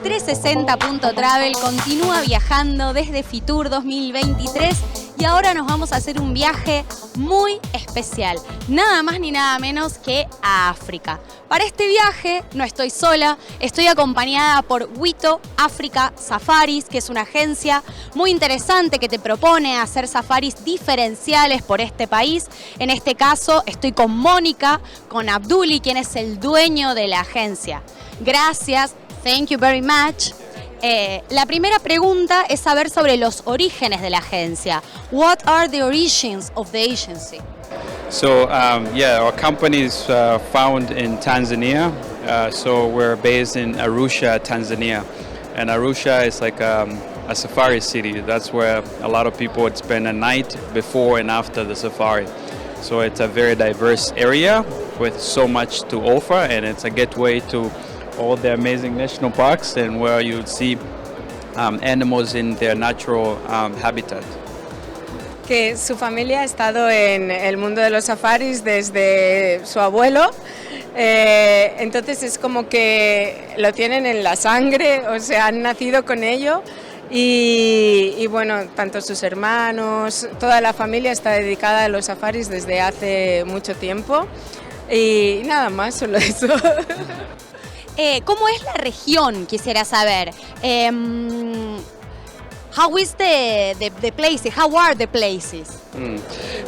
360.travel continúa viajando desde Fitur 2023 y ahora nos vamos a hacer un viaje muy especial, nada más ni nada menos que a África. Para este viaje no estoy sola, estoy acompañada por Wito Africa Safaris, que es una agencia muy interesante que te propone hacer safaris diferenciales por este país. En este caso estoy con Mónica, con Abduli, quien es el dueño de la agencia. Gracias, thank you very much. La primera pregunta es saber sobre los orígenes de la agencia. What are the origins of the agency? So our company is found in Tanzania. So we're based in Arusha, Tanzania. And Arusha is like a safari city. That's where a lot of people would spend a night before and after the safari. So it's a very diverse area with so much to offer, and it's a gateway to all the amazing national parks and where you'll see animals in their natural habitat. Que su familia ha estado en el mundo de los safaris desde su abuelo, entonces es como que lo tienen en la sangre, o sea, han nacido con ello y bueno, tanto sus hermanos, toda la familia está dedicada a los safaris desde hace mucho tiempo y nada más, solo eso. ¿Cómo es la región? Quisiera saber. How is the places? How are the places?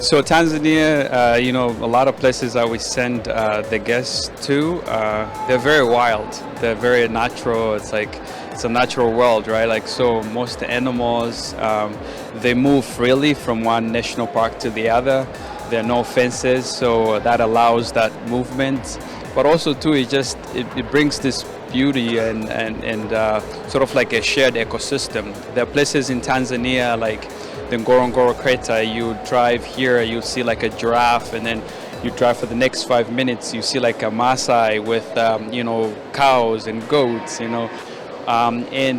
So Tanzania, a lot of places that we send the guests to, they're very wild. They're very natural. It's a natural world, right? Like, so most animals, they move freely from one national park to the other. There are no fences, so that allows that movement. But also too, it brings this beauty and sort of like a shared ecosystem. There are places in Tanzania like the Ngorongoro crater. You drive here, you see like a giraffe, and then you drive for the next 5 minutes, you see like a Maasai with cows and goats, and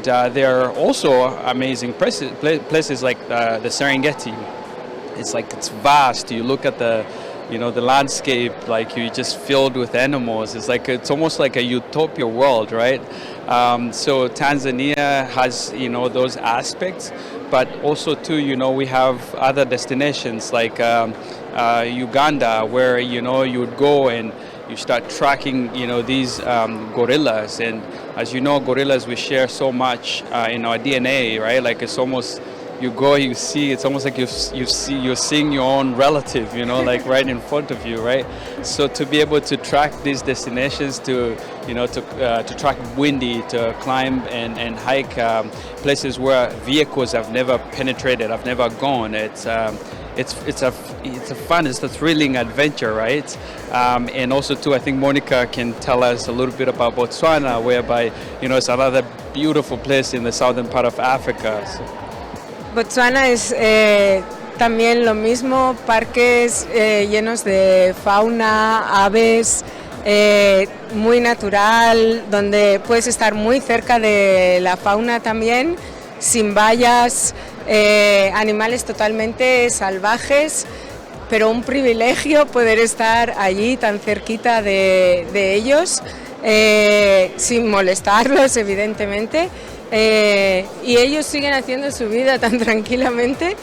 there are also amazing places like the Serengeti. It's vast. You look at the landscape, like you're just filled with animals. It's almost like a utopia world, right? So Tanzania has, those aspects, but also too, we have other destinations like Uganda, where, you would go and you start tracking, these gorillas. And as you know, gorillas, we share so much in our DNA, right? Like it's almost, you go, you see, it's almost like you're seeing your own relative, like right in front of you, right? So to be able to track these destinations, to track Windy, to climb and hike places where vehicles have never penetrated, have never gone. It's a fun, it's a thrilling adventure, right? And also too, I think Monica can tell us a little bit about Botswana, whereby it's another beautiful place in the southern part of Africa. So. Botswana es también lo mismo, parques llenos de fauna, aves, muy natural, donde puedes estar muy cerca de la fauna también, sin vallas, animales totalmente salvajes, pero un privilegio poder estar allí tan cerquita de ellos, sin molestarlos evidentemente. Y ellos siguen haciendo su vida tan tranquilamente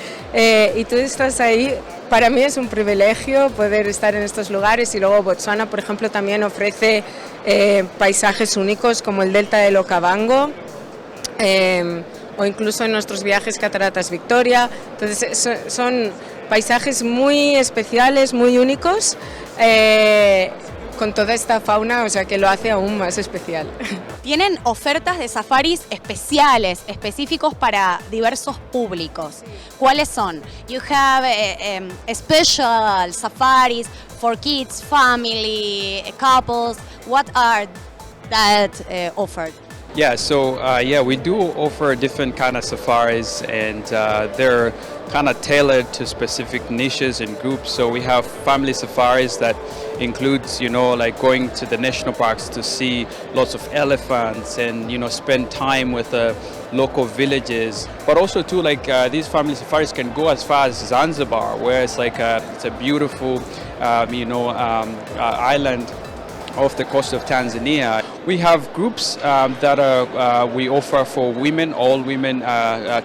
y tú estás ahí. Para mí es un privilegio poder estar en estos lugares y luego Botswana, por ejemplo, también ofrece paisajes únicos como el delta del Okavango o incluso en nuestros viajes Cataratas Victoria. Entonces son paisajes muy especiales, muy únicos, con toda esta fauna, o sea que lo hace aún más especial. Tienen ofertas de safaris especiales, específicos para diversos públicos. ¿Cuáles son? You have special safaris for kids, family, couples. What are that offered? Yeah, so we do offer different kind of safaris, and they're kind of tailored to specific niches and groups. So we have family safaris that includes, like going to the national parks to see lots of elephants and, spend time with the local villages. But also too, like these family safaris can go as far as Zanzibar, where it's like it's a beautiful, island off the coast of Tanzania. We have groups that we offer for women, all women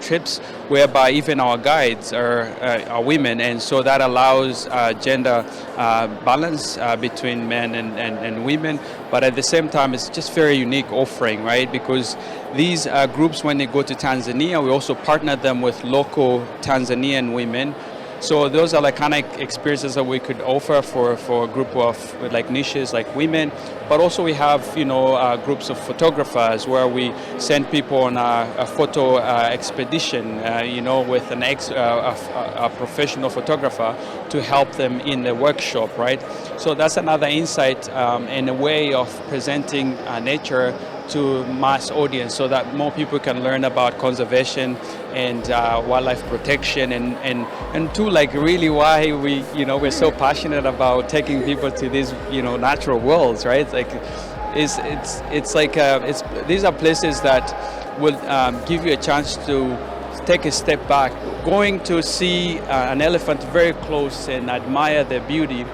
trips, whereby even our guides are women, and so that allows gender balance between men and women. But at the same time, it's just very unique offering, right? Because these groups, when they go to Tanzania, we also partner them with local Tanzanian women. So those are like kind of experiences that we could offer for a group of like niches like women, but also we have groups of photographers where we send people on a photo expedition, with a professional photographer to help them in the workshop, right? So that's another insight and a way of presenting nature to mass audience so that more people can learn about conservation and wildlife protection and too, like really why we're so passionate about taking people to these natural worlds, right? These are places that will give you a chance to take a step back. Going to see an elephant very close and admire their beauty,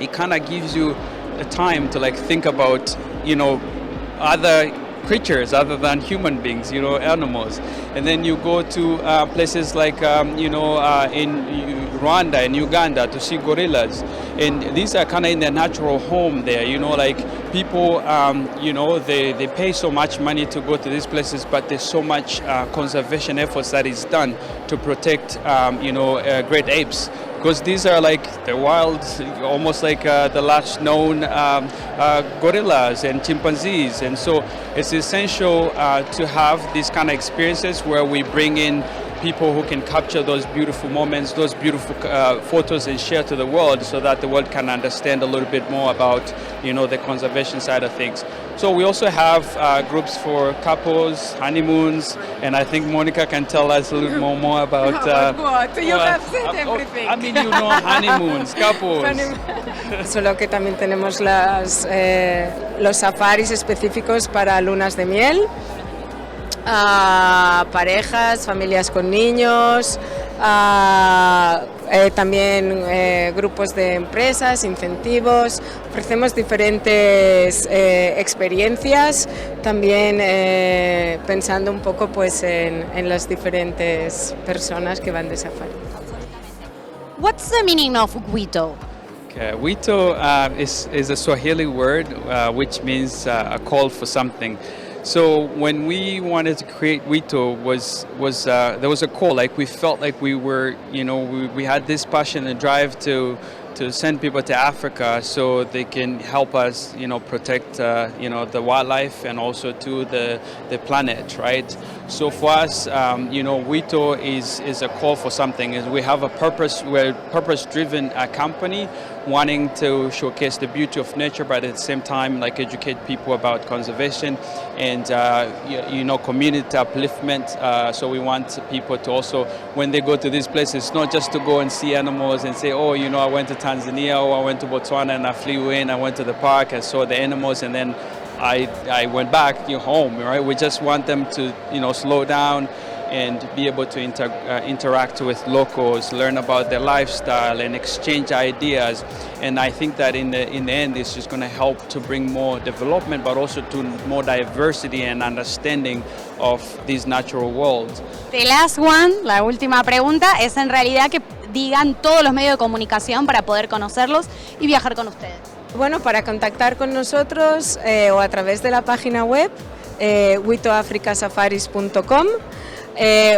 it kind of gives you a time to like think about other creatures other than human beings, animals. And then you go to places like in Rwanda and Uganda to see gorillas, and these are kind of in their natural home there. People they pay so much money to go to these places, but there's so much conservation efforts that is done to protect great apes, because these are like the wild, almost like the last known gorillas and chimpanzees. And so it's essential to have these kind of experiences where we bring in people who can capture those beautiful moments, those beautiful photos, and share to the world so that the world can understand a little bit more about the conservation side of things. So we also have groups for couples, honeymoons, and I think Monica can tell us a little more about what? You have said everything. Honeymoons, couples. Solo que también tenemos los safaris específicos para lunas de miel, parejas, familias con niños, también grupos de empresas, incentivos. Ofrecemos diferentes experiencias, también pensando un poco pues en las diferentes personas que van de safari. What's the meaning of Wito? Wito is a Swahili word which means a call for something. So when we wanted to create Wito, there was a call. Like we felt like we were, we had this passion and drive to send people to Africa so they can help us, protect, the wildlife and also to the planet, right? So for us, Wito is a call for something. We have a purpose. We're a purpose-driven company, wanting to showcase the beauty of nature, but at the same time, like educate people about conservation and community upliftment. So we want people to also, when they go to these places, not just to go and see animals and say, oh, I went to Tanzania or I went to Botswana and I flew in, I went to the park, I saw the animals, and then I went back home, right? We just want them to, slow down and be able to interact with locals, learn about their lifestyle and exchange ideas. And I think that in the end, it's just going to help to bring more development, but also to more diversity and understanding of this natural world. The last one, la última pregunta, es en realidad que digan todos los medios de comunicación para poder conocerlos y viajar con ustedes. Bueno, para contactar con nosotros o a través de la página web witoafricasafaris.com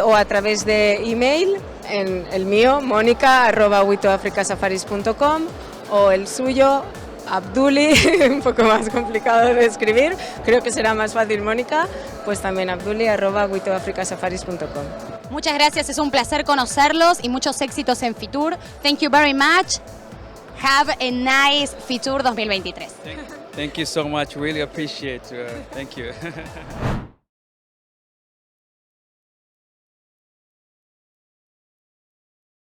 o a través de email, en el mío, monica@witoafricasafaris.com, o el suyo, Abduli, un poco más complicado de escribir, creo que será más fácil Mónica, pues también abduli@witoafricasafaris.com. Muchas gracias, es un placer conocerlos y muchos éxitos en Fitur. Thank you very much. Have a nice Fitur 2023. Thank you so much. Really appreciate it. Thank you.